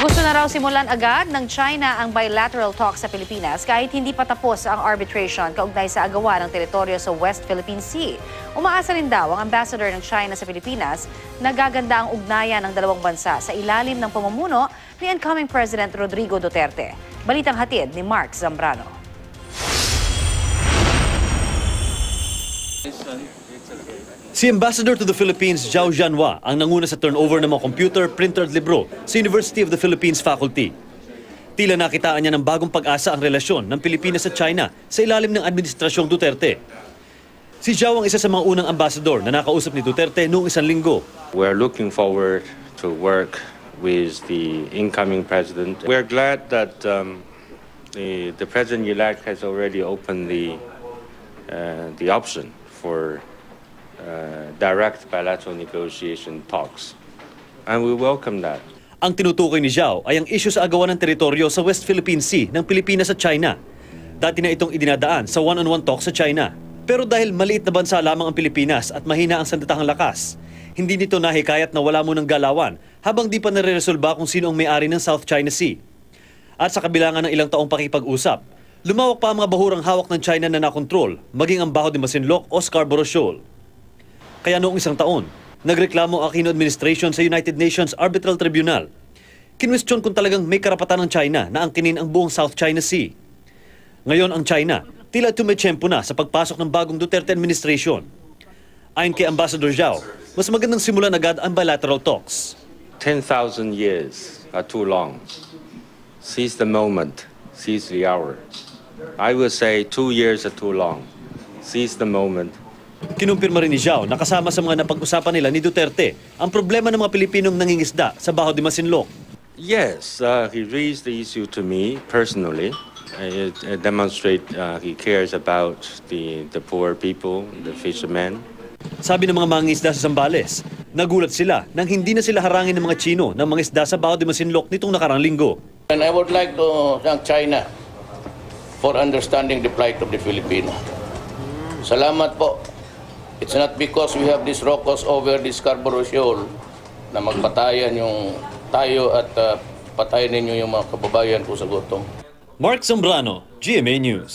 Gusto na raw simulan agad ng China ang bilateral talks sa Pilipinas kahit hindi pa tapos ang arbitration kaugnay sa agawan ng teritoryo sa West Philippine Sea. Umaasa rin daw ang ambassador ng China sa Pilipinas na gaganda ang ugnayan ng dalawang bansa sa ilalim ng pamumuno ni incoming President Rodrigo Duterte. Balitang hatid ni Mark Zambrano. Si Ambassador to the Philippines, Zhao Jianhua, ang nanguna sa turnover ng mga computer, printer at libro sa University of the Philippines Faculty. Tila nakitaan niya ng bagong pag-asa ang relasyon ng Pilipinas at China sa ilalim ng Administrasyong Duterte. Si Zhao ang isa sa mga unang ambassador na nakausap ni Duterte noong isang linggo. We're looking forward to work with the incoming president. We're glad that the president-elect has already opened the option for direct bilateral negotiation talks. And we welcome that. Ang tinutukoy ni Zhao ay ang isyu sa agawan ng teritoryo sa West Philippine Sea ng Pilipinas at China. Dati na itong idinadaan sa one-on-one talks sa China. Pero dahil maliit na bansa lamang ang Pilipinas at mahina ang sandatahang lakas, hindi nito nahikayat na wala munang galawan habang di pa nare-resolba kung sino ang may-ari ng South China Sea. At sa kabilangan ng ilang taong pakipag-usap, lumawak pa ang mga bahurang hawak ng China na nakontrol, maging ang Baho de Masinloc o Scarborough Shoal. Kaya noong isang taon, nagreklamo ang Aquino administration sa United Nations Arbitral Tribunal. Kinwestiyon kung talagang may karapatan ng China na angkinin ang buong South China Sea. Ngayon ang China, tila tumetsyempo na sa pagpasok ng bagong Duterte administration. Ayon kay Ambassador Zhao, mas magandang simulan agad ang bilateral talks. 10,000 years are too long. Seize the moment, seize the hour. I will say 2 years are too long. Seize the moment. Kinumpirma rin ni Zhao na kasama sa mga napag-usapan nila ni Duterte ang problema ng mga Pilipinong nangingisda sa Baho de Masinloc. Yes, he raised the issue to me personally. It demonstrates he cares about the poor people, the fishermen. Sabi ng mga mangingisda sa Zambales, nagulat sila nang hindi na sila harangin ng mga Chino ng mga isda sa Baho de Masinloc nitong nakarang linggo. And I would like to thank China for understanding the plight of the Filipino. Salamat po. It's not because we have this raucous over the Scarborough Shoal na magpatayan yung tayo at patayin ninyo yung mga kababayan ko sa gutom. Mark Zambrano, GMA News.